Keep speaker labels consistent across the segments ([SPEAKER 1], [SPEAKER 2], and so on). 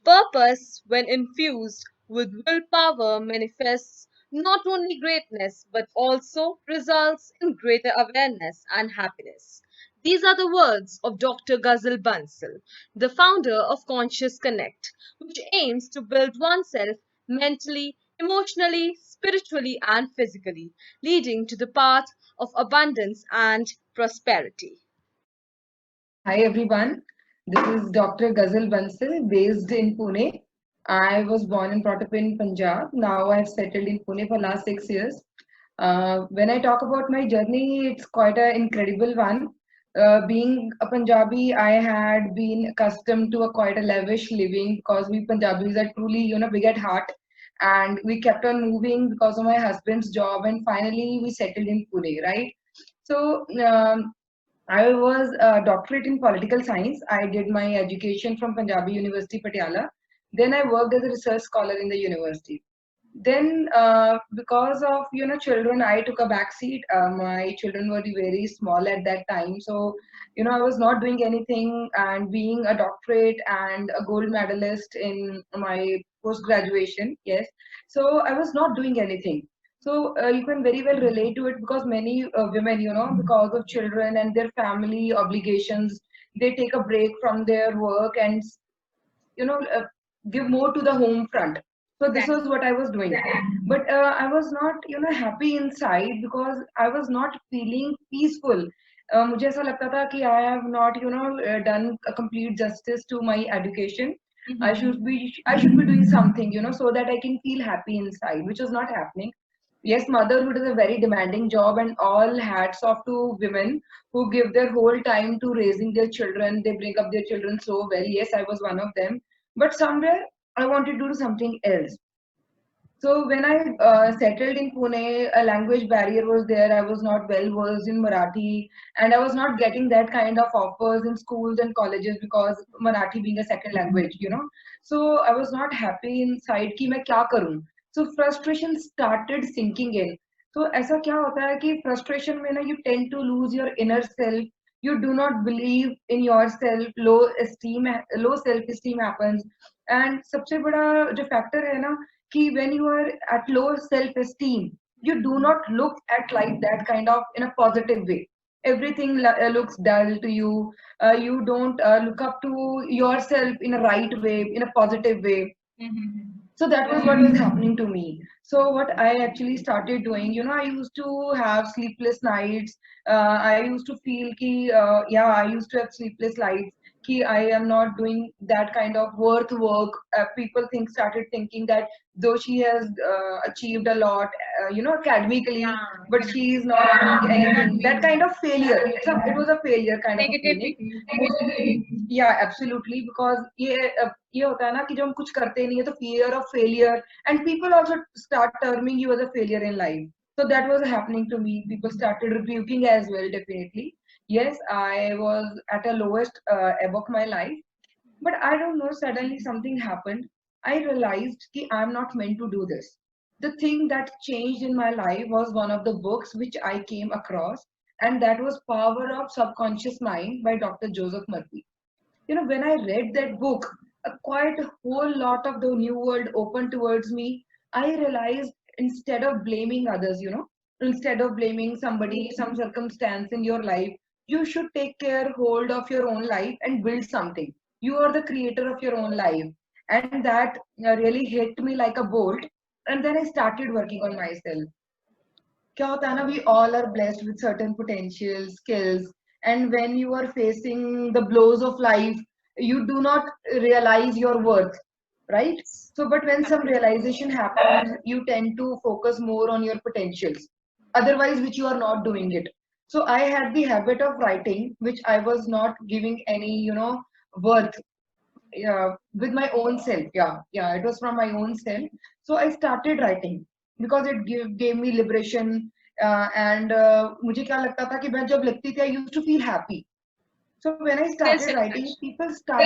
[SPEAKER 1] Purpose, when infused with willpower, manifests not only greatness but also results in greater awareness and happiness. These are the words of Dr. Gazal Bansal, the founder of Conscious Connect, which aims to build oneself mentally, emotionally, spiritually, and physically, leading to the path of abundance and prosperity.
[SPEAKER 2] Hi everyone, this is Dr. Gazal Bansal based in Pune. I was born and brought up in Punjab. Now I've settled in Pune for last 6 years. When I talk about my journey, it's quite an incredible one. Being a Punjabi, I had been accustomed to a quite a lavish living because we Punjabis are truly, big at heart. And we kept on moving because of my husband's job, and finally we settled in Pune, right? So I was a doctorate in political science. I did my education from Punjabi University, Patiala. Then I worked as a research scholar in the university. Then, because of children, I took a back seat. My children were very small at that time, so I was not doing anything. And being a doctorate and a gold medalist in my post graduation, yes, so I was not doing anything. So you can very well relate to it because many women, because of children and their family obligations, they take a break from their work and you know uh, give more to the home front. So this was what I was doing, but I was not happy inside because I was not feeling peaceful. मुझे ऐसा लगता था कि I have not done a complete justice to my education. I should be doing something so that I can feel happy inside, which was not happening. Yes, motherhood is a very demanding job, and all hats off to women who give their whole time to raising their children. They bring up their children so well. Yes, I was one of them. But somewhere I wanted to do something else. So when I settled in Pune, a language barrier was there. I was not well versed in Marathi, and I was not getting that kind of offers in schools and colleges because Marathi being a second language. So I was not happy inside कि मैं क्या करूं. So frustration started sinking in. So ऐसा क्या होता है कि frustration में ना you tend to lose your inner self. You do not believe in yourself. Low self esteem happens. And सबसे बड़ा जो factor है ना कि when you are at low self-esteem, you do not look at life that kind of in a positive way. Everything looks dull to you. You don't look up to yourself in a right way, in a positive way. So that was what was happening to me. So what I actually started doing, I used to have sleepless nights. I used to feel ki, yeah, I used to have sleepless nights. Ki I am not doing that kind of work. People started thinking that though she has achieved a lot, academically, but she is not doing anything. That kind of failure. It was a failure kind of a feeling. Yeah, absolutely. Because ये होता है ना कि जब हम कुछ करते नहीं है तो fear of failure, and people also start terming you as a failure in life. So that was happening to me. People started rebuking as well, definitely. Yes, I was at a lowest ebb of my life, but I don't know, suddenly something happened. I realized that I'm not meant to do this. The thing that changed in my life was one of the books which I came across, and that was Power of Subconscious Mind by Dr. Joseph Murphy. When I read that book, quite a whole lot of the new world opened towards me. I realized instead of blaming others, instead of blaming somebody, some circumstance in your life, you should take care, hold of your own life and build something. You are the creator of your own life. And that really hit me like a bolt. And then I started working on myself. क्या होता है ना, we all are blessed with certain potential skills, and when you are facing the blows of life, you do not realize your worth, right? So but when some realization happens, you tend to focus more on your potentials, otherwise which you are not doing it. So I had the habit of writing, which I was not giving any worth, with my own self. Yeah, it was from my own self. So I started writing because it gave me liberation. And मुझे क्या लगता था कि मैं जब लिखती थी, I used to feel happy. So when I started writing, people start,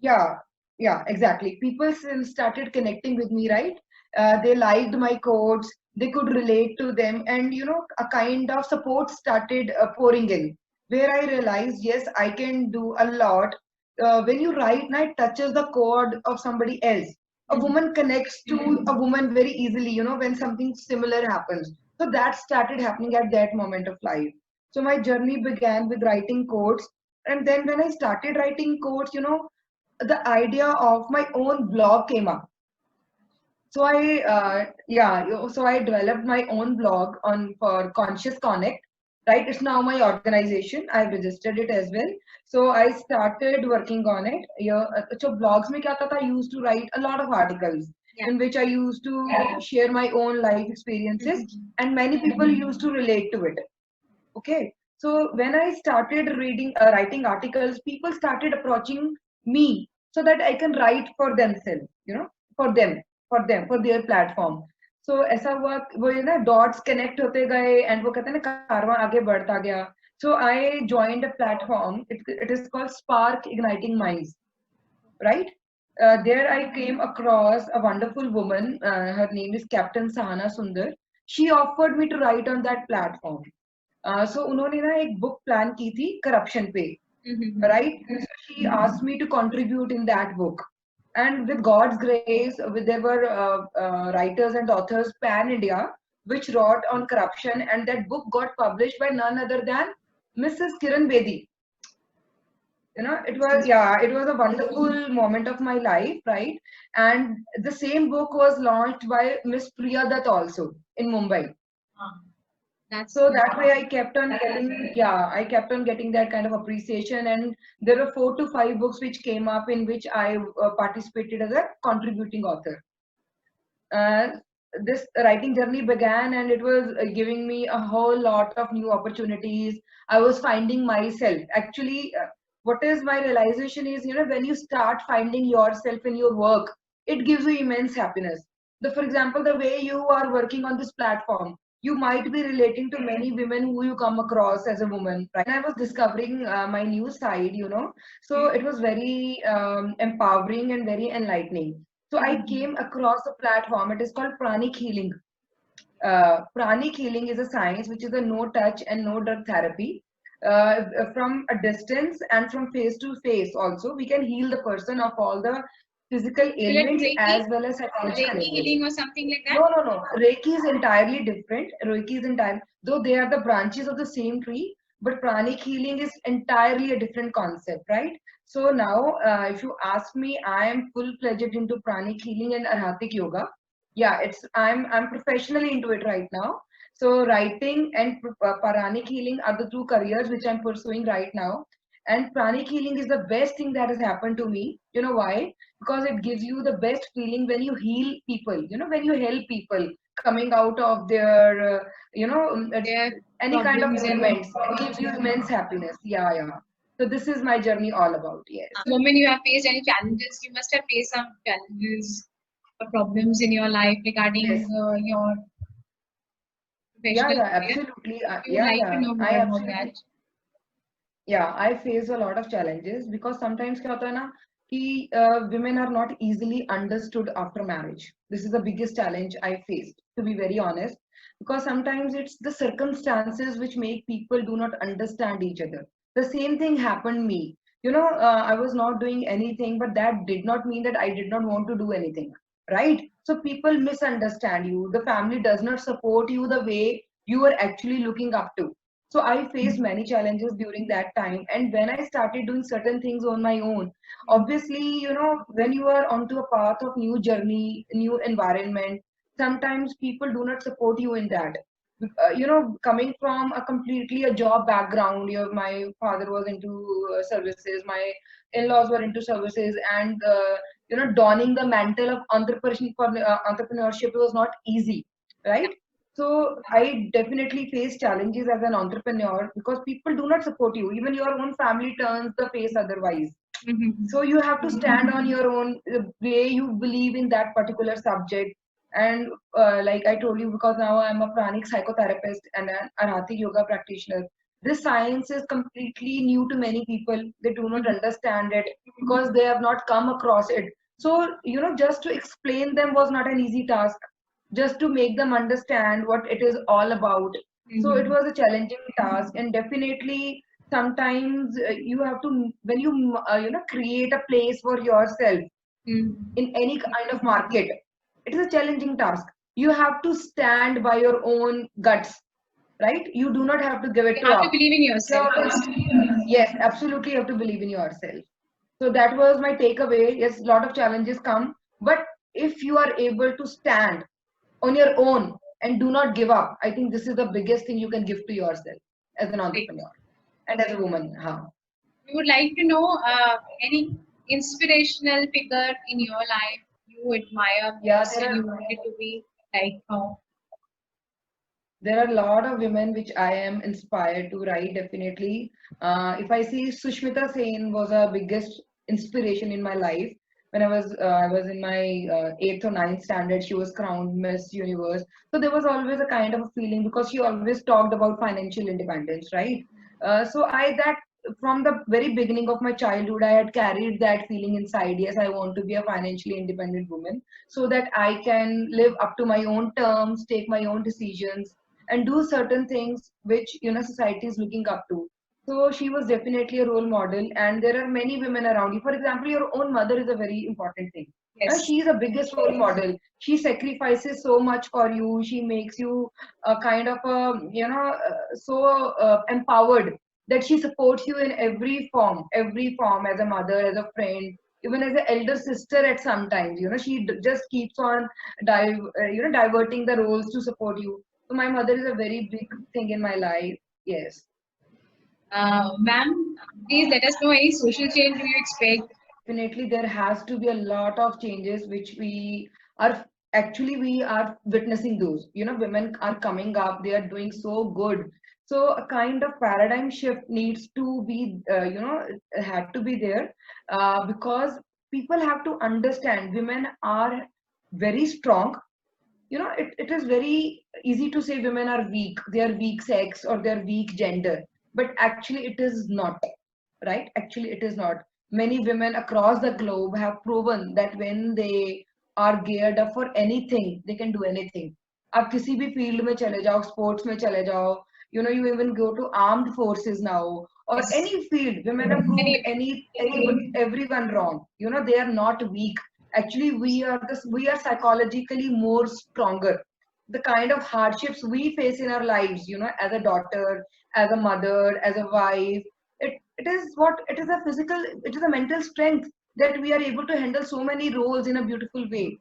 [SPEAKER 2] yeah, yeah, exactly. People started connecting with me, right? They liked my quotes, they could relate to them, and a kind of support started pouring in, where I realized, yes, I can do a lot. when you write, now it touches the chord of somebody else. A
[SPEAKER 1] Mhm.
[SPEAKER 2] woman connects to a woman very easily, when something similar happens. So that started happening at that moment of life. So my journey began with writing quotes. And then when I started writing quotes, the idea of my own blog came up. So so I developed my own blog on for Conscious Connect, right? It's now my organization. I've registered it as well. So I started working on it. Yeah, so blogs में क्या था? I used to write a lot of articles
[SPEAKER 1] Yeah.
[SPEAKER 2] in which I used to share my own life experiences,
[SPEAKER 1] Mhm.
[SPEAKER 2] and many people used to relate to it. Okay. So when I started writing articles, people started approaching me so that I can write for themselves, for them, for their platform. So ऐसा हुआ वो ये ना dots connect होते गए and वो कहते हैं ना कारवां आगे बढ़ता गया. So I joined a platform. It is called Spark Igniting Minds, right? There I came across a wonderful woman. Her name is Captain Sahana Sundar. She offered me to write on that platform. So उन्होंने ना एक book plan की थी corruption पे,
[SPEAKER 1] Mhm.
[SPEAKER 2] right? So she asked me to contribute in that book. And with God's grace, there were writers and authors pan India which wrote on corruption, and that book got published by none other than Mrs. Kiran Bedi. It was a wonderful moment of my life, right? And the same book was launched by Miss Priya Dutt also in Mumbai.
[SPEAKER 1] Ah, that's
[SPEAKER 2] So
[SPEAKER 1] good.
[SPEAKER 2] that way I kept on getting that kind of appreciation. And there were 4 to 5 books which came up in which I participated as a contributing author. uh, this writing journey began, and it was giving me a whole lot of new opportunities. I was finding myself actually. What is my realization is, when you start finding yourself in your work, it gives you immense happiness. For example, the way you are working on this platform, you might be relating to many women who you come across as a woman, right? I was discovering my new side, so it was very empowering and very enlightening. So I came across a platform. It is called Pranic Healing. Pranic healing is a science which is a no touch and no drug therapy. From a distance and from face to face, also, we can heal the person of all the physical
[SPEAKER 1] So like
[SPEAKER 2] ailments
[SPEAKER 1] Reiki,
[SPEAKER 2] as well as psychological
[SPEAKER 1] Reiki
[SPEAKER 2] ailments.
[SPEAKER 1] healing or something like that.
[SPEAKER 2] No, no, no. Reiki is entirely different. Reiki is entirely, though they are the branches of the same tree, but pranic healing is entirely a different concept, right? So now, if you ask me, I am full-fledged into pranic healing and arhatic yoga. Yeah, I'm professionally into it right now. So writing and pranic healing are the two careers which I'm pursuing right now. And pranic healing is the best thing that has happened to me. You know why? Because it gives you the best feeling when you heal people, when you help people coming out of their
[SPEAKER 1] Their
[SPEAKER 2] any kind of
[SPEAKER 1] problems and
[SPEAKER 2] ailments. It gives you immense happiness. Yeah. So this is my journey all about. Yes.
[SPEAKER 1] moment you have faced any challenges, you must have faced some challenges or problems in your life regarding
[SPEAKER 2] Yes.
[SPEAKER 1] your
[SPEAKER 2] Yeah,
[SPEAKER 1] professional career.
[SPEAKER 2] absolutely.
[SPEAKER 1] We would like to know
[SPEAKER 2] I
[SPEAKER 1] more about that.
[SPEAKER 2] absolutely, yeah, I face a lot of challenges because sometimes क्या होता है ना कि women are not easily understood after marriage. This is the biggest challenge I faced, to be very honest, because sometimes it's the circumstances which make people do not understand each other. The same thing happened me. I was not doing anything, but that did not mean that I did not want to do anything, right? So people misunderstand you. The family does not support you the way you are actually looking up to. So I faced many challenges during that time. And when I started doing certain things on my own, obviously, when you are onto a path of new journey, new environment, sometimes people do not support you in that. Coming from a completely a job background, my father was into services, my in-laws were into services, and donning the mantle of entrepreneurship was not easy, right? So I definitely face challenges as an entrepreneur because people do not support you. Even your own family turns the face otherwise.
[SPEAKER 1] Mhm.
[SPEAKER 2] So you have to stand on your own way you believe in that particular subject. And like I told you, because now I'm a pranic psychotherapist and an arhati yoga practitioner, this science is completely new to many people. They do not understand it because they have not come across it. So just to explain them was not an easy task, just to make them understand what it is all about. So it
[SPEAKER 1] Mhm.
[SPEAKER 2] was a challenging task, and definitely sometimes you have to, when you create a place for yourself in any kind of market, it is a challenging task. You have to stand by your own guts, right? You do not have to give it
[SPEAKER 3] You
[SPEAKER 2] to
[SPEAKER 3] have to
[SPEAKER 2] up.
[SPEAKER 3] believe in
[SPEAKER 2] So
[SPEAKER 3] yourself first.
[SPEAKER 2] yes, absolutely, you have to believe in yourself. So that was my takeaway. Yes, a lot of challenges come, but if you are able to stand on your own and do not give up, I think this is the biggest thing you can give to yourself as an
[SPEAKER 3] Right.
[SPEAKER 2] entrepreneur and as a woman. Huh?
[SPEAKER 3] We would like to know any inspirational figure in your life you admire
[SPEAKER 2] Yeah,
[SPEAKER 3] most and you wanted to be like how.
[SPEAKER 2] there are a lot of women which I am inspired to, right? Definitely. If I see Sushmita Sen was a biggest inspiration in my life. When I was in my eighth or ninth standard, she was crowned Miss Universe. So there was always a kind of a feeling because she always talked about financial independence, right? So I that from the very beginning of my childhood, I had carried that feeling inside. Yes, I want to be a financially independent woman so that I can live up to my own terms, take my own decisions, and do certain things which society is looking up to. So she was definitely a role model, and there are many women around you. For example, your own mother is a very important thing.
[SPEAKER 3] Yes.
[SPEAKER 2] She is the biggest role model. She sacrifices so much for you. She makes you a kind of a so empowered that she supports you in every form, as a mother, as a friend, even as an elder sister. At sometimes she just keeps on diverting the roles to support you. So my mother is a very big thing in my life. Yes.
[SPEAKER 3] Ma'am, please let us know any social change do you expect.
[SPEAKER 2] Definitely, there has to be a lot of changes which are we are witnessing those. Women are coming up, they are doing so good. So a kind of paradigm shift needs to be, had to be there, because people have to understand women are very strong. It is very easy to say women are weak, they are weak sex or they are weak gender, but actually it is not, right? Actually it is not. Many women across the globe have proven that when they are geared up for anything, they can do anything. आप किसी भी field में चले जाओ, sports में चले जाओ, you even go to armed forces now, or
[SPEAKER 3] Yes.
[SPEAKER 2] any field. Women have proved
[SPEAKER 3] Anyway,
[SPEAKER 2] everyone wrong. They are not weak. Actually, we are psychologically more stronger. The kind of hardships we face in our lives, as a daughter, as a mother, as a wife, it is a physical, it is a mental strength that we are able to handle so many roles in a beautiful way.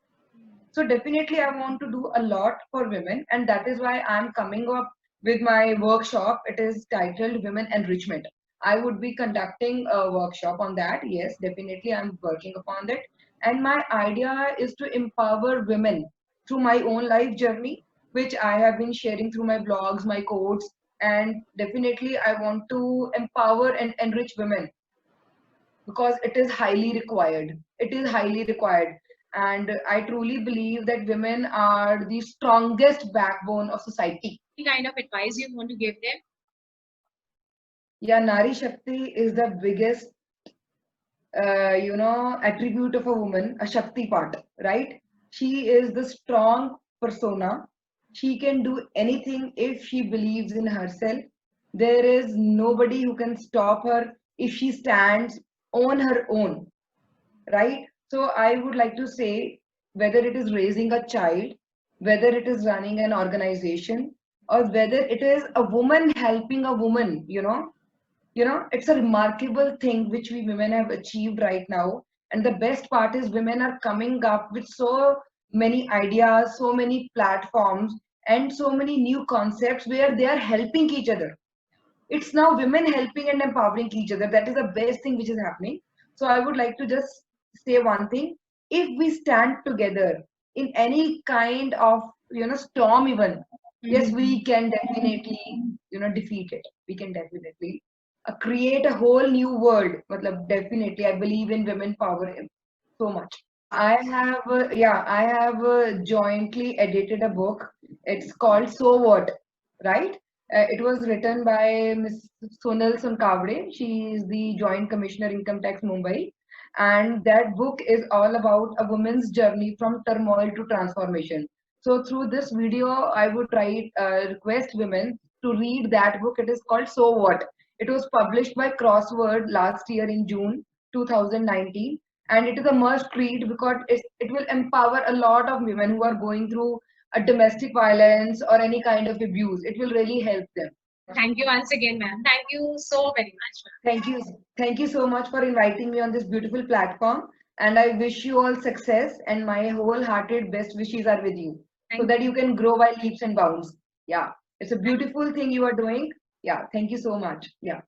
[SPEAKER 2] So definitely I want to do a lot for women, and that is why I'm coming up with my workshop. It is titled Women Enrichment. I would be conducting a workshop on that. Yes, definitely I'm working upon that. And my idea is to empower women through my own life journey, which I have been sharing through my blogs, my quotes, and definitely I want to empower and enrich women because it is highly required. It is highly required. And I truly believe that women are the strongest backbone of society.
[SPEAKER 3] any kind of advice you want to give them?
[SPEAKER 2] Yeah, Nari Shakti is the biggest, attribute of a woman, a Shakti part, right? She is the strong persona. She can do anything if she believes in herself. There is nobody who can stop her if she stands on her own, right? So I would like to say, whether it is raising a child, whether it is running an organization, or whether it is a woman helping a woman, it's a remarkable thing which we women have achieved right now. And the best part is women are coming up with so many ideas, so many platforms, and so many new concepts where they are helping each other. It's now women helping and empowering each other. That is the best thing which is happening. So I would like to just say one thing. If we stand together in any kind of storm even, yes, we can definitely defeat it. We can definitely create a whole new world. Matlab, definitely I believe in women power so much. I have jointly edited a book. It's called So What, right? It was written by Ms. Sonal Sonkavde. She is the Joint Commissioner Income Tax Mumbai. And that book is all about a woman's journey from turmoil to transformation. So through this video, I would request women to read that book. It is called So What. It was published by Crossword last year in June 2019, and it is a must read because it will empower a lot of women who are going through a domestic violence or any kind of abuse. It will really help them.
[SPEAKER 3] Thank you once again, ma'am. Thank you so very much, ma'am.
[SPEAKER 2] Thank you. Thank you so much for inviting me on this beautiful platform. And I wish you all success, and my wholehearted best wishes are with you so
[SPEAKER 3] Thank
[SPEAKER 2] that
[SPEAKER 3] you.
[SPEAKER 2] you can grow by leaps and bounds. Yeah, it's a beautiful thing you are doing. Yeah, thank you so much. Yeah.